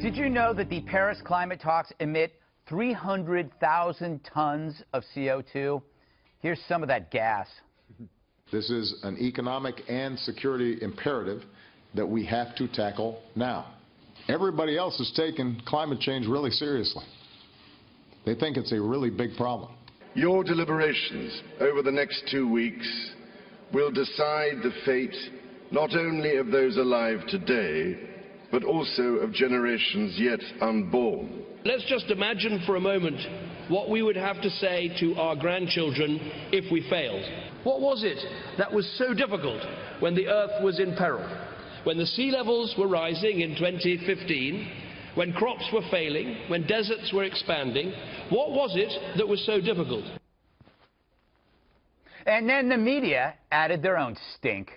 Did you know that the Paris climate talks emit 300,000 tons of CO2? Here's some of that gas. This is an economic and security imperative that we have to tackle now. Everybody else has taken climate change really seriously. They think it's a really big problem. Your deliberations over the next 2 weeks will decide the fate not only of those alive today, but also of generations yet unborn. Let's just imagine for a moment what we would have to say to our grandchildren if we failed. What was it that was so difficult when the Earth was in peril? When the sea levels were rising in 2015, when crops were failing, when deserts were expanding, what was it that was so difficult? And then the media added their own stink.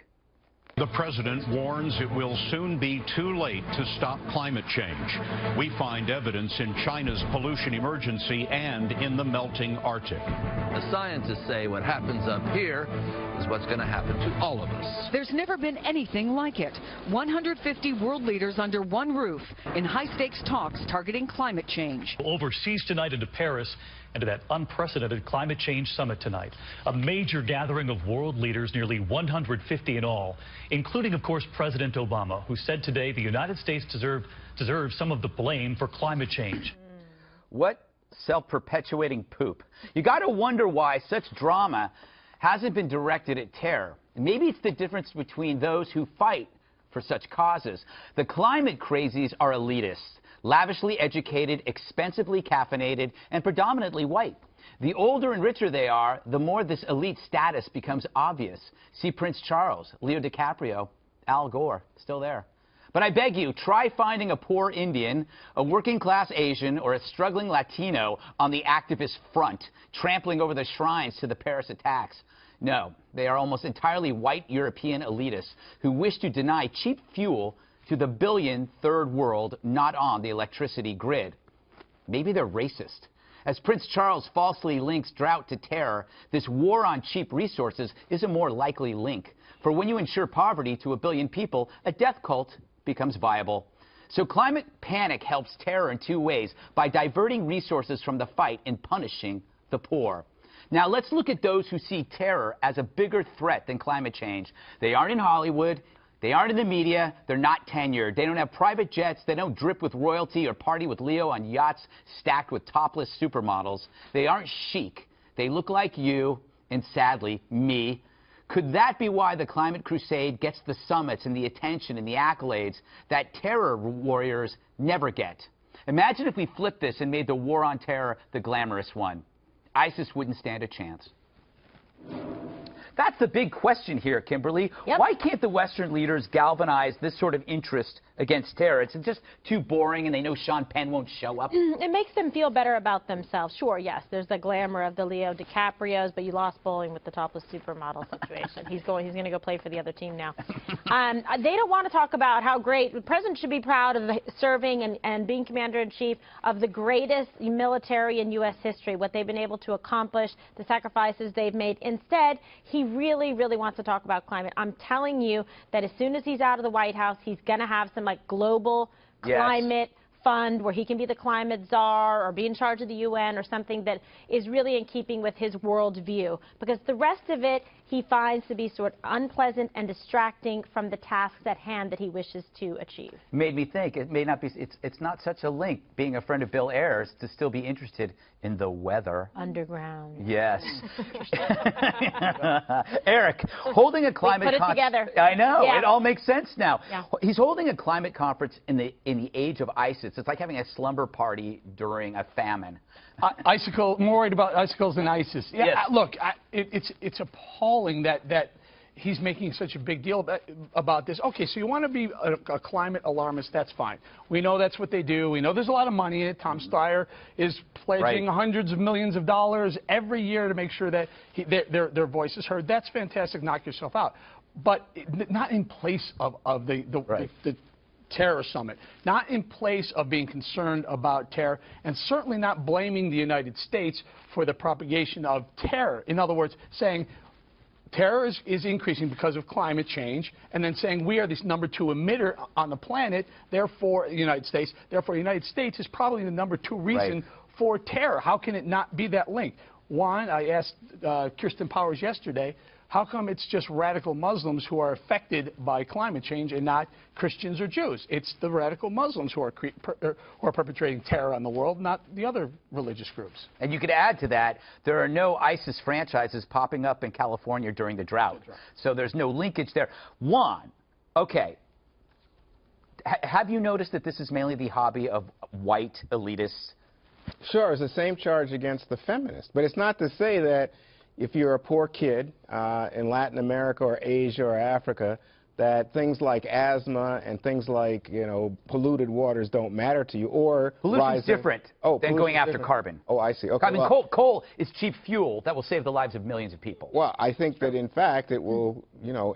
The president warns it will soon be too late to stop climate change. We find evidence in China's pollution emergency and in the melting Arctic. The scientists say what happens up here is what's going to happen to all of us. There's never been anything like it. 150 world leaders under one roof in high-stakes talks targeting climate change. Overseas tonight into Paris and to that unprecedented climate change summit tonight. A major gathering of world leaders, nearly 150 in all, including, of course, President Obama, who said today the United States deserves some of the blame for climate change. What self-perpetuating poop. You got to wonder why such drama hasn't been directed at terror. Maybe it's the difference between those who fight for such causes. The climate crazies are elitists, lavishly educated, expensively caffeinated, and predominantly white. The older and richer they are, the more this elite status becomes obvious. See Prince Charles, Leo DiCaprio, Al Gore, still there. But I beg you, try finding a poor Indian, a working-class Asian, or a struggling Latino on the activist front, trampling over the shrines to the Paris attacks. No, they are almost entirely white European elitists who wish to deny cheap fuel to the billion third world not on the electricity grid. Maybe they're racist. As Prince Charles falsely links drought to terror, this war on cheap resources is a more likely link. For when you ensure poverty to a billion people, a death cult becomes viable. So climate panic helps terror in two ways, by diverting resources from the fight and punishing the poor. Now let's look at those who see terror as a bigger threat than climate change. They aren't in Hollywood. They aren't in the media. They're not tenured. They don't have private jets. They don't drip with royalty or party with Leo on yachts stacked with topless supermodels. They aren't chic. They look like you and, sadly, me. Could that be why the climate crusade gets the summits and the attention and the accolades that terror warriors never get? Imagine if we flipped this and made the war on terror the glamorous one. ISIS wouldn't stand a chance. That's the big question here, Kimberly. Yep. Why can't the Western leaders galvanize this sort of interest against terror? It's just too boring, and they know Sean Penn won't show up. It makes them feel better about themselves. Sure, yes, there's the glamour of the Leo DiCaprios, but you lost Bolling with the topless supermodel situation. He's going to go play for the other team now. They don't want to talk about how great the president should be proud of serving and being commander-in-chief of the greatest military in U.S. history, what they've been able to accomplish, the sacrifices they've made. Instead, he really, really wants to talk about climate. I'm telling you that as soon as he's out of the White House, he's going to have some like global climate fund where he can be the climate czar or be in charge of the UN or something that is really in keeping with his worldview. Because the rest of it he finds to be sort of unpleasant and distracting from the tasks at hand that he wishes to achieve. Made me think it may not be, it's not such a link, being a friend of Bill Ayers, to still be interested in the weather. Underground. Yes. Eric, holding a climate conference. Put it together. I know, yeah. It all makes sense now. Yeah. He's holding a climate conference in the age of ISIS. It's like having a slumber party during a famine. More worried about icicles than ISIS. Yeah, yes. Look, it's appalling that he's making such a big deal about this. Okay, so you want to be a climate alarmist, that's fine. We know that's what they do. We know there's a lot of money in it. Tom Steyer is pledging hundreds of millions of dollars every year to make sure that their voice is heard. That's fantastic. Knock yourself out. But not in place of the terror summit, not in place of being concerned about terror, and certainly not blaming the United States for the propagation of terror. In other words, saying terror is increasing because of climate change, and then saying we are this #2 emitter on the planet, therefore the United States, therefore the United States is probably the #2 reason for terror. How can it not be that link? Juan, I asked Kirsten Powers yesterday, how come it's just radical Muslims who are affected by climate change and not Christians or Jews? It's the radical Muslims who are perpetrating terror on the world, not the other religious groups. And you could add to that, there are no ISIS franchises popping up in California during the drought. So there's no linkage there. Juan, okay, have you noticed that this is mainly the hobby of white elitists? Sure, it's the same charge against the feminists. But it's not to say that if you're a poor kid in Latin America or Asia or Africa, that things like asthma and things like, polluted waters don't matter to you, or pollution's different than going after carbon. Oh, I see. Okay. I mean, coal is cheap fuel that will save the lives of millions of people. Well, I think that in fact it will,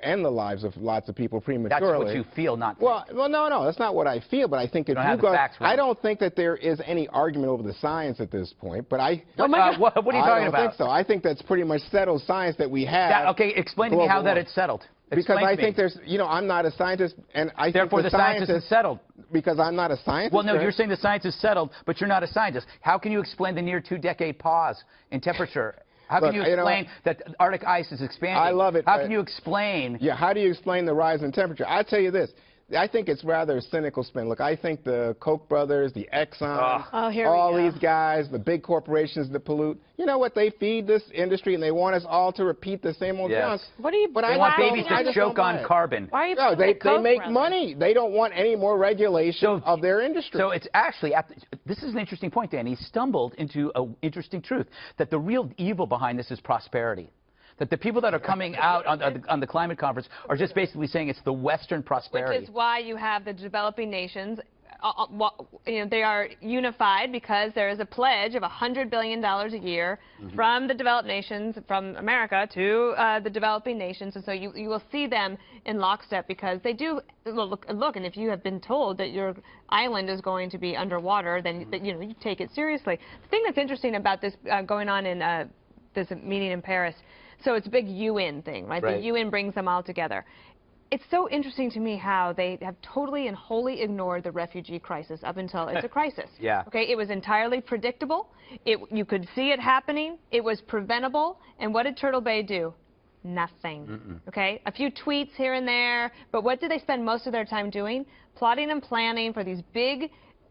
end the lives of lots of people prematurely. That's what you feel, not. Well, no, that's not what I feel. But I think if you go, I don't think that there is any argument over the science at this point. But what are you talking about? I don't think so. I think that's pretty much settled science that we have. Okay, explain to me how that it's settled. Because I think there's, I'm not a scientist, and I therefore think the science is settled. Because I'm not a scientist. Well, no, you're saying the science is settled, but you're not a scientist. How can you explain the near 2-decade pause in temperature? How can you explain that Arctic ice is expanding? I love it. How can you explain? Yeah, how do you explain the rise in temperature? I'll tell you this. I think it's rather a cynical spin. Look, I think the Koch brothers, the Exxon, all these guys, the big corporations that pollute, you know what? They feed this industry, and they want us all to repeat the same old junk. What do you? But they want babies to choke on carbon. Why are you? No, they make money. They don't want any more regulation of their industry. So it's actually this is an interesting point, Dan. He stumbled into an interesting truth that the real evil behind this is prosperity. That the people that are coming out on the climate conference are just basically saying it's the Western prosperity. Which is why you have the developing nations. They are unified because there is a pledge of $100 billion a year from the developed nations, from America to the developing nations. And so you will see them in lockstep because they do look. And if you have been told that your island is going to be underwater, then you take it seriously. The thing that's interesting about this going on in this meeting in Paris. So it's a big UN thing, right? The UN brings them all together. It's so interesting to me how they have totally and wholly ignored the refugee crisis up until it's a crisis. Okay, it was entirely predictable. You could see it happening. It was preventable. And what did Turtle Bay do? Nothing. Okay, a few tweets here and there. But what did they spend most of their time doing? Plotting and planning for these big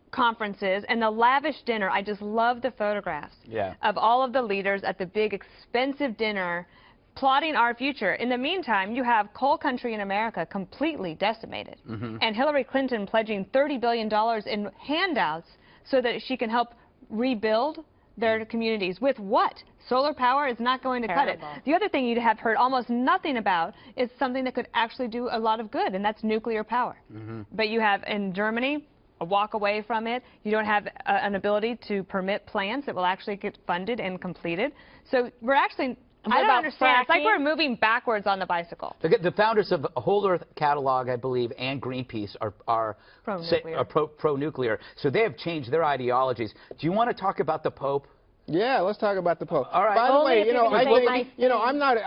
conferences and the lavish dinner. I just love the photographs of all of the leaders at the big expensive dinner plotting our future. In the meantime, you have coal country in America completely decimated and Hillary Clinton pledging $30 billion in handouts so that she can help rebuild their communities. With what? Solar power is not going to cut it. The other thing you have heard almost nothing about is something that could actually do a lot of good, and that's nuclear power. But you have in Germany a walk away from it. You don't have an ability to permit plants that will actually get funded and completed. So we're actually, I don't understand. It's like we're moving backwards on the bicycle. The founders of Whole Earth Catalog, I believe, and Greenpeace are pro-nuclear. So they have changed their ideologies. Do you want to talk about the Pope? Yeah, let's talk about the Pope. All right. By the way,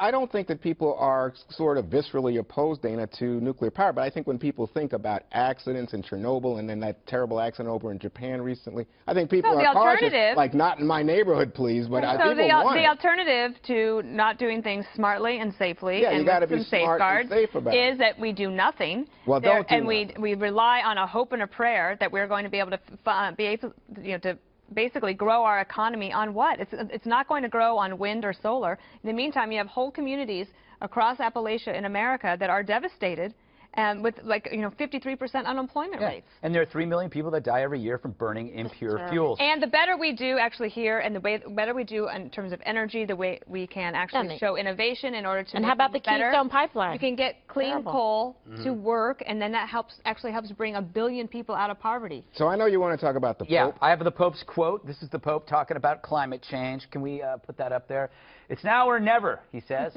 I don't think that people are sort of viscerally opposed, Dana, to nuclear power. But I think when people think about accidents in Chernobyl and then that terrible accident over in Japan recently, I think people are cautious. Like, not in my neighborhood, please. But so the alternative to not doing things smartly and safely and with some safeguards is that we do nothing. Well, we rely on a hope and a prayer that we're going to be able to basically grow our economy on what? It's not going to grow on wind or solar. In the meantime, you have whole communities across Appalachia in America that are devastated and with 53% unemployment rates. And there are 3 million people that die every year from burning impure fuels. And the better we do actually here, and the better we do in terms of energy, the way we can actually show innovation in order to And how about the Keystone Pipeline? You can get clean coal to work, and then that actually helps bring 1 billion people out of poverty. So I know you want to talk about the Pope. Yeah, I have the Pope's quote. This is the Pope talking about climate change. Can we put that up there? It's now or never, he says.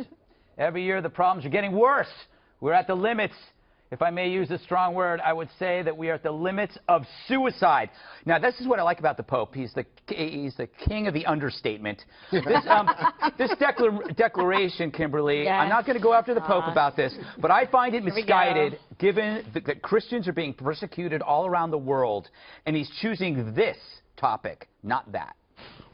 Every year the problems are getting worse. We're at the limits. If I may use a strong word, I would say that we are at the limits of suicide. Now, this is what I like about the Pope. He's the king of the understatement. This declaration, Kimberly, Yes. I'm not going to go after the Pope about this, but I find it misguided given that Christians are being persecuted all around the world, and he's choosing this topic, not that.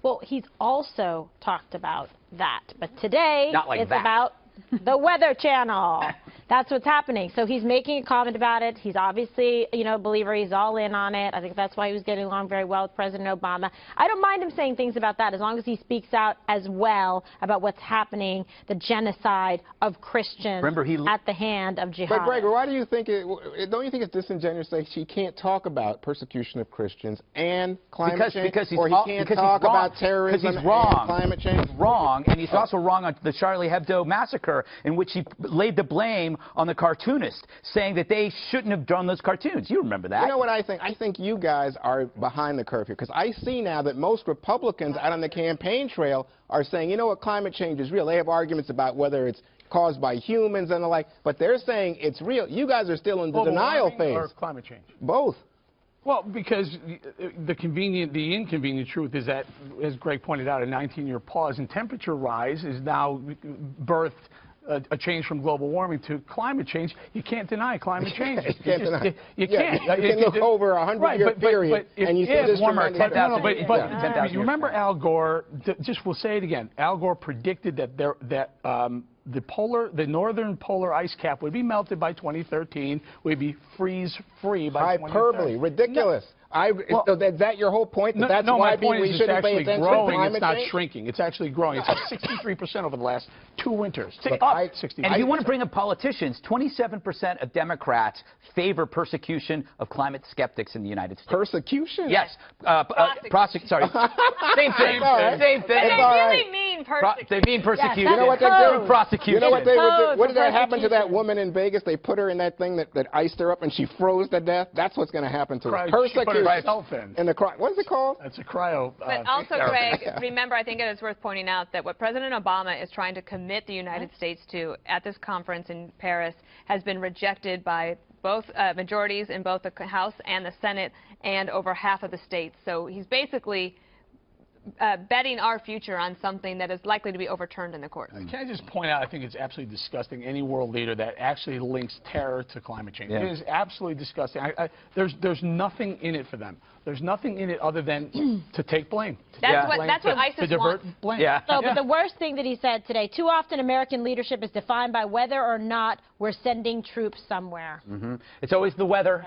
Well, he's also talked about that, but today it's that. about the Weather Channel. That's what's happening. So he's making a comment about it. He's obviously, a believer. He's all in on it. I think that's why he was getting along very well with President Obama. I don't mind him saying things about that as long as he speaks out as well about what's happening, the genocide of Christians at the hand of jihad. But, Greg, why do you think don't you think it's disingenuous to say he can't talk about persecution of Christians and climate change? Because or he can't talk about terrorism and climate change? He's wrong, and he's also wrong on the Charlie Hebdo massacre, in which he laid the blame on the cartoonist, saying that they shouldn't have drawn those cartoons. You remember that. You know what I think? I think you guys are behind the curve here, because I see now that most Republicans out on the campaign trail are saying, you know what, climate change is real. They have arguments about whether it's caused by humans and the like, but they're saying it's real. You guys are still in the denial phase. Or climate change? Both. Well, because the inconvenient truth is that, as Greg pointed out, a 19-year pause in temperature rise is now birthed a change from global warming to climate change. You can't deny climate change. You can't deny. You can't. You can look over a 100-year period and you see this warmer 10,000. But you remember Al Gore? Just we'll say it again. Al Gore predicted that the northern polar ice cap would be melted by 2013. We'd be freeze-free by 2030. Hyperbole, ridiculous. Is that your whole point? That's why we shouldn't pay attention to climate change? It's not shrinking. It's actually growing. It's up 63% over the last 2 winters. And if you want to bring up politicians, 27% of Democrats favor persecution of climate skeptics in the United States. Persecution? Yes. Sorry. Same thing. Same thing. They really mean persecution. They mean persecution. You know what they do? Prosecution. You know what they would do? What did that happen to that woman in Vegas? They put her in that thing that iced her up and she froze to death. That's what's going to happen to her. Persecution. In the what is it called? That's a cryo. But also, Greg, remember, I think it is worth pointing out that what President Obama is trying to commit the United States to at this conference in Paris has been rejected by both majorities in both the House and the Senate and over half of the states. So he's basically betting our future on something that is likely to be overturned in the courts. Can I just point out, I think it's absolutely disgusting, any world leader that actually links terror to climate change. It is absolutely disgusting. There's nothing in it for them. There's nothing in it other than to take blame. That's what ISIS wants. Blame. But the worst thing that he said today, too often American leadership is defined by whether or not we're sending troops somewhere. It's always the weather.